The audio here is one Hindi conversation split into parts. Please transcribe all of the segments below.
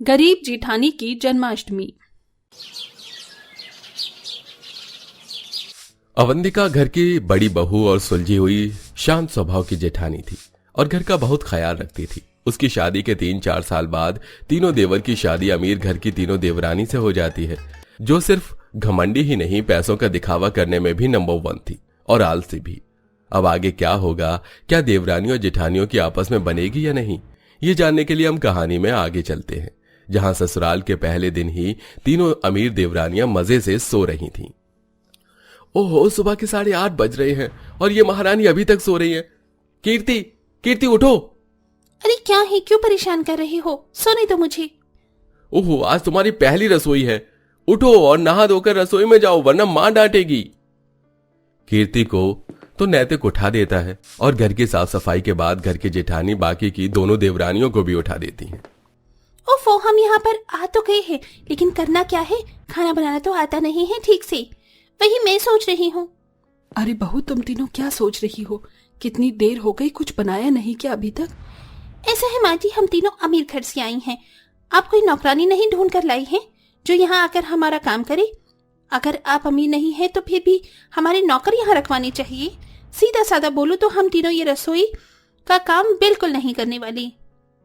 गरीब जेठानी की जन्माष्टमी। अवंतिका घर की बड़ी बहू और सुलझी हुई शांत स्वभाव की जेठानी थी और घर का बहुत ख्याल रखती थी। उसकी शादी के 3-4 साल बाद तीनों देवर की शादी अमीर घर की तीनों देवरानी से हो जाती है, जो सिर्फ घमंडी ही नहीं पैसों का दिखावा करने में भी नंबर 1 थी और आलसी भी। अब आगे क्या होगा, क्या देवरानी और जेठानियों की आपस में बनेगी या नहीं, ये जानने के लिए हम कहानी में आगे चलते हैं, जहां ससुराल के पहले दिन ही तीनों अमीर देवरानियां मजे से सो रही थीं। ओहो, सुबह के 8:30 बज रहे हैं और ये महारानी अभी तक सो रही है। कीर्ति, कीर्ति उठो। अरे क्या है, क्यों परेशान कर रही हो? सोने दो मुझे। ओहो, आज तुम्हारी पहली रसोई है, उठो और नहा धोकर रसोई में जाओ वरना मां डांटेगी। कीर्ति को तो नैतिक उठा देता है और घर की साफ सफाई के बाद घर की जेठानी बाकी की दोनों देवरानियों को भी उठा देती हैं। ओफो, हम यहाँ पर आ तो गए हैं, लेकिन करना क्या है? खाना बनाना तो आता नहीं है ठीक से, वही मैं सोच रही हूँ। अरे बहू, तुम तीनों क्या सोच रही हो? कितनी देर हो गई, कुछ बनाया नहीं क्या अभी तक? ऐसा है माँ जी, हम तीनों अमीर घर से आई हैं। आप कोई नौकरानी नहीं ढूंढ कर लाई हैं जो यहाँ आकर हमारा काम करे? अगर आप अमीर नहीं है तो फिर भी हमारी नौकर यहाँ रखवानी चाहिए। सीधा साधा बोलो तो हम तीनों ये रसोई का काम बिल्कुल नहीं करने वाली।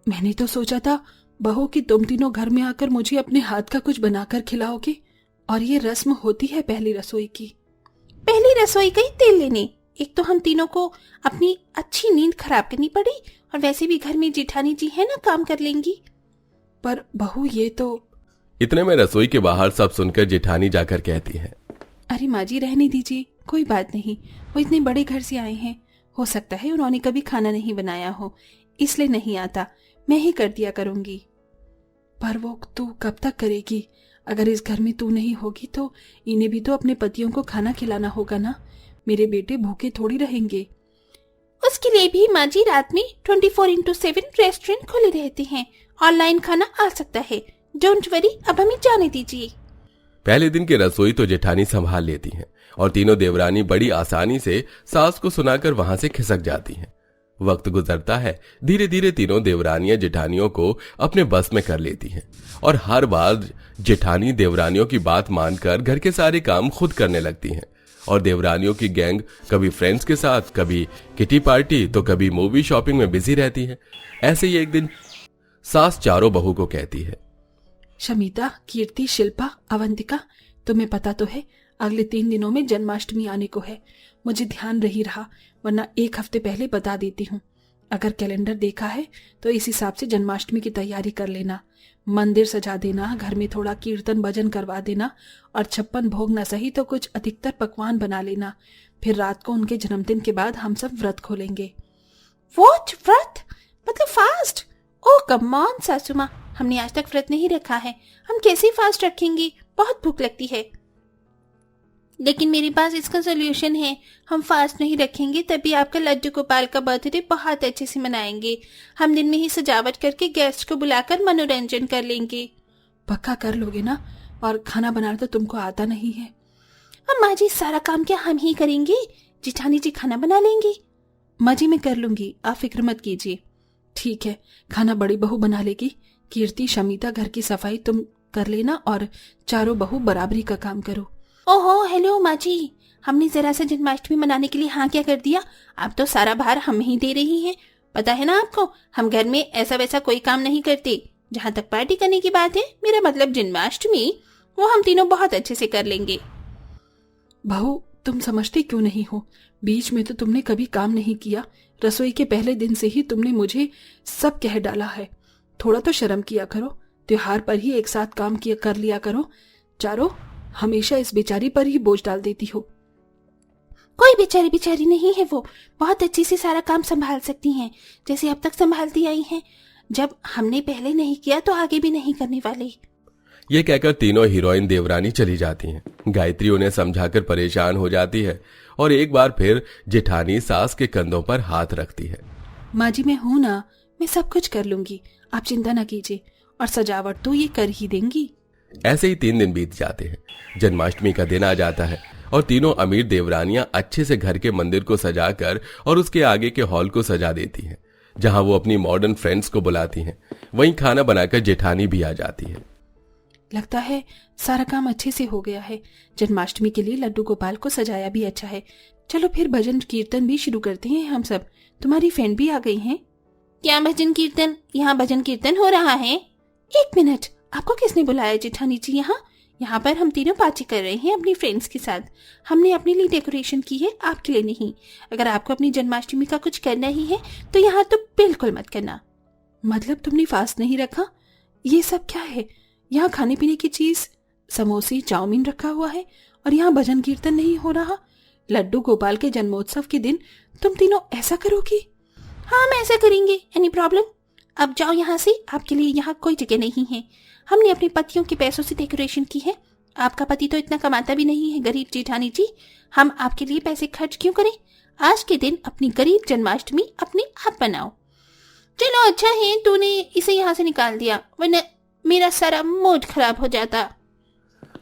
मैंने तो सोचा था बहू कि तुम तीनों घर में आकर मुझे अपने हाथ का कुछ बनाकर खिलाओगे, और ये रस्म होती है पहली रसोई की। पहली रसोई का ही तेल लेने? एक तो हम तीनों को अपनी अच्छी नींद खराब करनी पड़ी, और वैसे भी घर में जेठानी जी है ना, काम कर लेंगी। पर बहू, ये तो। इतने में रसोई के बाहर सब सुनकर जेठानी जाकर कहती है, अरे माँ जी, रहने दीजिए, कोई बात नहीं। वो इतने बड़े घर से आए हैं, हो सकता है उन्होंने कभी खाना नहीं बनाया हो, इसलिए नहीं आता। मैं ही कर दिया करूंगी। पर वो तू कब तक करेगी? अगर इस घर में तू नहीं होगी तो इन्हें भी तो अपने पतियों को खाना खिलाना होगा ना। मेरे बेटे भूखे थोड़ी रहेंगे। उसके लिए भी माँ जी रात में 24x7 रेस्टोरेंट खुले रहते हैं, ऑनलाइन खाना आ सकता है। डोंट वरी, अब हमें जाने दीजिए। पहले दिन की रसोई तो जेठानी संभाल लेती हैं और तीनों देवरानी बड़ी आसानी से सास को सुनाकर वहां से खिसक जाती हैं। वक्त गुजरता है, धीरे धीरे तीनों देवरानियां जेठानियों को अपने बस में कर लेती हैं और हर बार जेठानी देवरानियों की बात मानकर घर के सारे काम खुद करने लगती हैं। और देवरानियों की गैंग कभी फ्रेंड्स के साथ, कभी किटी पार्टी, तो कभी मूवी शॉपिंग में बिजी रहती है। ऐसे ही एक दिन सास चारों बहू को कहती है, शमिता, कीर्ति, शिल्पा, अवंतिका, तुम्हें पता तो है अगले 3 दिनों में जन्माष्टमी आने को है। मुझे ध्यान नहीं रहा, वरना 1 हफ्ते पहले बता देती हूँ। अगर कैलेंडर देखा है तो इस हिसाब से जन्माष्टमी की तैयारी कर लेना। मंदिर सजा देना, घर में थोड़ा कीर्तन भजन करवा देना, और 56 भोग न सही तो कुछ अधिकतर पकवान बना लेना। फिर रात को उनके जन्मदिन के बाद हम सब व्रत खोलेंगे। व्हाट, व्रत? मतलब फास्ट? ओह कम ऑन सासू माँ, हमने आज तक व्रत नहीं रखा है, हम कैसे फास्ट रखेंगे? बहुत भूख लगती है। लेकिन मेरे पास इसका सोल्यूशन है। हम फास्ट नहीं रखेंगे तभी आपका लड्डू गोपाल का बर्थडे बहुत अच्छे से मनाएंगे। हम दिन में ही सजावट करके गेस्ट को बुलाकर मनोरंजन कर लेंगे। पक्का कर लोगे ना? और खाना बनाना तो तुमको आता नहीं है। अम्मा जी, सारा काम क्या हम ही करेंगे? जेठानी जी खाना बना लेंगे। माँ जी, मैं कर लूंगी, आप फिक्र मत कीजिए। ठीक है, खाना बड़ी बहू बना लेगी। कीर्ति, शमिता, घर की सफाई तुम कर लेना और चारों बहू बराबरी का काम करो। ओहो, हेलो माँ जी, हमने जरा सा जन्माष्टमी मनाने के लिए हाँ क्या कर दिया? अब तो सारा भार हम ही दे रही हैं। पता है ना आपको, हम घर में ऐसा वैसा कोई काम नहीं करते। जहाँ तक पार्टी करने की बात है, मेरा मतलब जन्माष्टमी, वो हम तीनों बहुत अच्छे से कर लेंगे। बहू, तुम समझती क्यों नहीं हो? बीच में तो तुमने कभी काम नहीं किया। रसोई के पहले दिन से ही तुमने मुझे सब कह डाला है। थोड़ा तो शर्म किया करो। त्योहार पर ही एक साथ काम किया कर लिया करो। चारों हमेशा इस बेचारी पर ही बोझ डाल देती हो। कोई बेचारी बेचारी नहीं है, वो बहुत अच्छे से सारा काम संभाल सकती हैं, जैसे अब तक संभालती आई हैं। जब हमने पहले नहीं किया तो आगे भी नहीं करने वाले। ये कहकर तीनों हीरोइन देवरानी चली जाती हैं। गायत्री उन्हें समझाकर परेशान हो जाती है और एक बार फिर जेठानी सास के कंधों पर हाथ रखती है। माँ जी, मैं हूं ना, मैं सब कुछ कर लूंगी, आप चिंता न कीजिए। और सजावट तो ये कर ही देंगी। ऐसे ही 3 दिन बीत जाते हैं। जन्माष्टमी का दिन आ जाता है और तीनों अमीर देवरानियां अच्छे से घर के मंदिर को सजाकर और उसके आगे के हॉल को सजा देती हैं। जहां वो अपनी मॉडर्न फ्रेंड्स को बुलाती हैं। वहीं खाना बनाकर जेठानी भी आ जाती है। लगता है सारा काम अच्छे से हो गया है। जन्माष्टमी के लिए लड्डू गोपाल को सजाया भी अच्छा है। चलो फिर भजन कीर्तन भी शुरू करते हैं हम सब। तुम्हारी फ्रेंड भी आ गई हैं। क्या भजन कीर्तन? यहाँ भजन कीर्तन हो रहा है? एक मिनट, आपको किसने बुलाया जेठानी जी? यहाँ पर हम तीनों पार्टी कर रहे हैं अपनी फ्रेंड्स के साथ। हमने अपने लिए डेकोरेशन की है, आपके लिए नहीं। अगर आपको अपनी जन्माष्टमी का कुछ करना ही है तो यहाँ तो बिल्कुल मत करना। मतलब तुमने फास्ट नहीं रखा? ये सब क्या है? यहाँ खाने पीने की चीज, समोसे, चाउमीन रखा हुआ है और यहाँ भजन कीर्तन नहीं हो रहा। लड्डू गोपाल के जन्मोत्सव के दिन तुम तीनों ऐसा करोगी? हाँ, हम ऐसा करेंगे। Any problem? अब जाओ यहाँ से, आपके लिए यहाँ कोई जगह नहीं है। हमने अपने पतियों के पैसों से डेकोरेशन की है। आपका पति तो इतना कमाता भी नहीं है गरीब जेठानी जी। हम आपके लिए पैसे खर्च क्यों करें? आज के दिन अपनी गरीब जन्माष्टमी अपने आप बनाओ। चलो, अच्छा है तूने इसे यहाँ से निकाल दिया, वरना मेरा सारा मूड खराब हो जाता।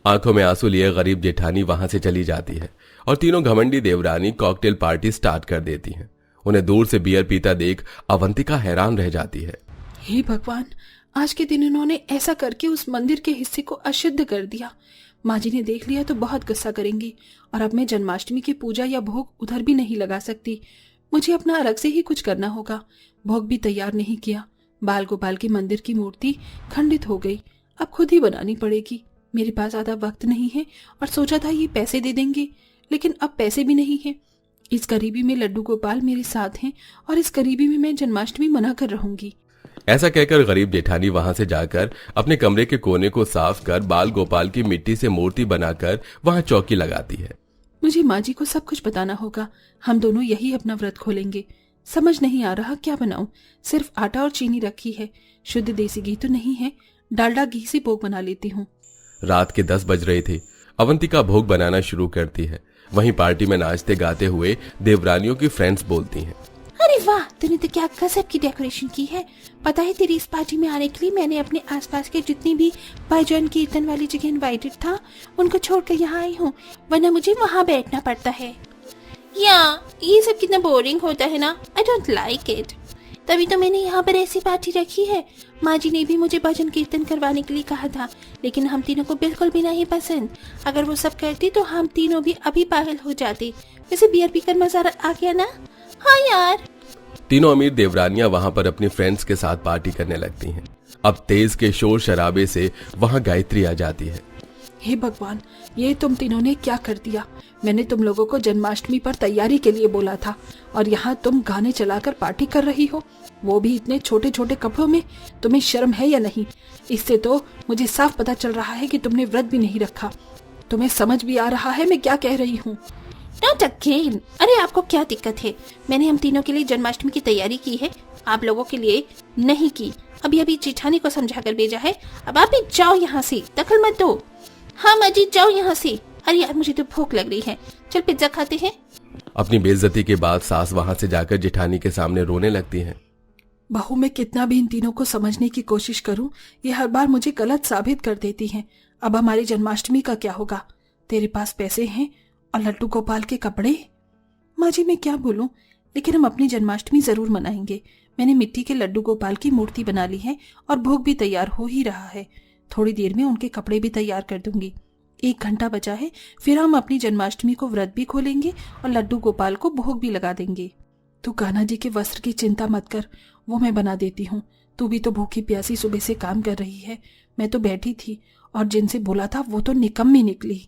आंखों में आंसू लिए गरीब जेठानी वहां से चली जाती है और तीनों घमंडी देवरानी कॉकटेल पार्टी स्टार्ट कर देती हैं। उन्हें दूर से बियर पीता देख अवंतिका हैरान रह जाती है। हे भगवान, आज के दिन इन्होंने ऐसा करके उस मंदिर के हिस्से को अशुद्ध कर दिया। माँ जी ने देख लिया तो बहुत गुस्सा करेंगी और अब मैं जन्माष्टमी की पूजा या भोग उधर भी नहीं लगा सकती। मुझे अपना अलग से ही कुछ करना होगा। भोग भी तैयार नहीं किया। बाल गोपाल के मंदिर की मूर्ति खंडित हो गई, अब खुद ही बनानी पड़ेगी। मेरे पास ज्यादा वक्त नहीं है और सोचा था ये पैसे दे देंगे, लेकिन अब पैसे भी नहीं है। इस गरीबी में लड्डू गोपाल मेरे साथ हैं और इस गरीबी में मैं जन्माष्टमी मना कर रहूंगी। ऐसा कहकर गरीब जेठानी वहां से जाकर अपने कमरे के कोने को साफ कर बाल गोपाल की मिट्टी से मूर्ति बनाकर वहां चौकी लगाती है। मुझे माँ जी को सब कुछ बताना होगा। हम दोनों यही अपना व्रत खोलेंगे। समझ नहीं आ रहा क्या बनाऊं। सिर्फ आटा और चीनी रखी है, शुद्ध देसी घी तो नहीं है। डालडा घी से भोग बना लेती हूँ। रात के 10 बज रहे थे। अवंतिका भोग बनाना शुरू करती है। वहीं पार्टी में नाचते गाते हुए देवरानियों की फ्रेंड्स बोलती हैं, अरे वाह, तूने तो क्या गजब की डेकोरेशन की है। पता है, तेरी इस पार्टी में आने के लिए मैंने अपने आसपास के जितनी भी भजन कीर्तन वाली जगह इनवाइटेड था उनको छोड़कर यहाँ आई हूँ, वरना मुझे वहाँ बैठना पड़ता है। ये सब कितना बोरिंग होता है ना। I don't like it. तभी तो मैंने यहाँ पर ऐसी पार्टी रखी है। माँ जी ने भी मुझे भजन कीर्तन करवाने के लिए कहा था, लेकिन हम तीनों को बिल्कुल भी नहीं पसंद। अगर वो सब करती तो हम तीनों भी अभी पागल हो जाते। वैसे बियर पीकर मजा आ गया ना? हाँ यार। तीनों अमीर देवरानियां वहां पर अपनी फ्रेंड्स के साथ पार्टी करने लगती हैं। अब तेज के शोर शराबे से वहां गायत्री आ जाती है। हे भगवान, ये तुम तीनों ने क्या कर दिया? मैंने तुम लोगों को जन्माष्टमी पर तैयारी के लिए बोला था और यहाँ तुम गाने चलाकर पार्टी कर रही हो, वो भी इतने छोटे छोटे कपड़ों में। तुम्हें शर्म है या नहीं? इससे तो मुझे साफ पता चल रहा है कि तुमने व्रत भी नहीं रखा। तुम्हें समझ भी आ रहा है मैं क्या कह रही हूँ? Not again. अरे आपको क्या दिक्कत है? मैंने हम तीनों के लिए जन्माष्टमी की तैयारी की है, आप लोगों के लिए नहीं की। अभी जेठानी को समझा कर भेजा है। अब आप भी जाओ यहाँ से, दखल मत दो। हाँ मजीद, जाओ यहाँ से। अरे यार, मुझे तो भूख लग रही है। चल पिज्जा खाते हैं। अपनी बेइज्जती के बाद सास वहां से जाकर जेठानी के सामने रोने लगती है। बहू, मैं कितना भी इन तीनों को समझने की कोशिश करूं, ये हर बार मुझे गलत साबित कर देती हैं। अब हमारी जन्माष्टमी का क्या होगा? तेरे पास पैसे हैं और लड्डू गोपाल के कपड़े। माँ जी, मैं क्या बोलूं, लेकिन हम अपनी जन्माष्टमी जरूर मनाएंगे। मैंने मिट्टी के लड्डू गोपाल की मूर्ति बना ली है और भोग भी तैयार हो ही रहा है। थोड़ी देर में उनके कपड़े भी तैयार कर दूंगी। 1 घंटा बचा है, फिर हम अपनी जन्माष्टमी को व्रत भी खोलेंगे और लड्डू गोपाल को भोग भी लगा देंगे। तू कान्हा जी के वस्त्र की चिंता मत कर, वो मैं बना देती हूँ। तू भी तो भूखी प्यासी सुबह से काम कर रही है। मैं तो बैठी थी और जिनसे बोला था वो तो निकम्मी निकली।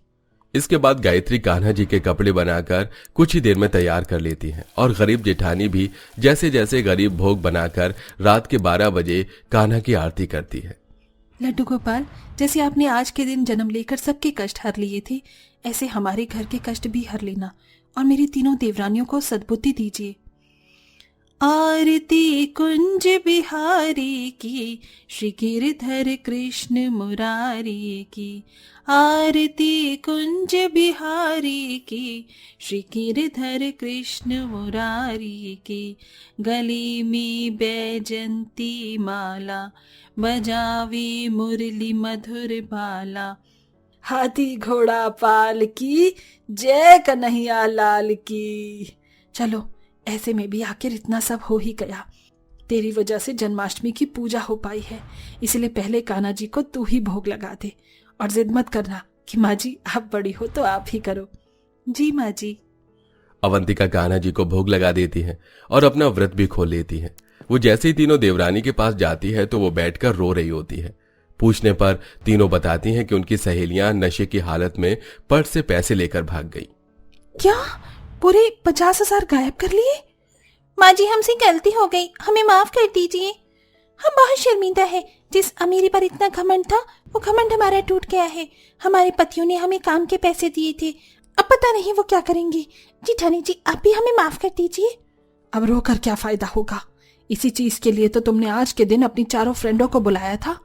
इसके बाद गायत्री कान्हा जी के कपड़े बनाकर कुछ ही देर में तैयार कर लेती है और गरीब जेठानी भी जैसे जैसे गरीब भोग बनाकर रात के 12 बजे कान्हा की आरती करती है। लड्डू गोपाल, जैसे आपने आज के दिन जन्म लेकर सबके कष्ट हर लिए थे, ऐसे हमारे घर के कष्ट भी हर लेना और मेरी तीनों देवरानियों को सद्बुद्धि दीजिए। आरती कुंज बिहारी की, श्री गिरधर कृष्ण मुरारी की। आरती कुंज बिहारी की, श्री गिरधर कृष्ण मुरारी की। गली में बैजंती माला, बजावी मुरली मधुर बाला। हाथी घोड़ा पाल की, जय कन्हैया लाल की। चलो, ऐसे में भी आखिर इतना सब हो ही गया। तेरी वजह से जन्माष्टमी की पूजा हो पाई है, इसलिए पहले कान्हा जी को तू ही भोग लगा दे। और जिद मत करना कि माँ जी आप बड़ी हो तो आप ही करो। जी माँ जी। अवंतिका कान्हा जी को भोग लगा देती है और अपना व्रत भी खोल लेती है। वो जैसे ही तीनों देवरानी के पास जाती है तो वो बैठकर रो रही होती है। पूछने पर तीनों बताती हैं कि उनकी सहेलियां नशे की हालत में पर्स से पैसे लेकर भाग गई। क्या पूरे 50,000 गायब कर लिए? माँ जी हमसे गलती हो गई, हमें माफ कर दीजिए। हम बहुत शर्मिंदा है। जिस अमीरी पर इतना घमंड था वो घमंड हमारा टूट गया है। हमारे पतियों ने हमें काम के पैसे दिए थे, अब पता नहीं वो क्या करेंगे। जेठानी जी आप भी हमें माफ कर दीजिए। अब रोकर क्या फायदा होगा? इसी चीज के लिए तो तुमने आज के दिन अपनी चारों फ्रेंडों को बुलाया था।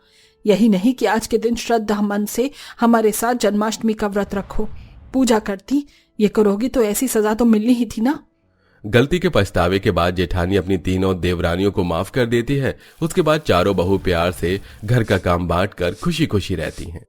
यही नहीं कि आज के दिन श्रद्धा मन से हमारे साथ जन्माष्टमी का व्रत रखो, पूजा करती। ये करोगी तो ऐसी सजा तो मिलनी ही थी ना। गलती के पछतावे के बाद जेठानी अपनी तीनों देवरानियों को माफ कर देती है। उसके बाद चारों बहू प्यार से घर का काम बांटकर खुशी खुशी रहती हैं।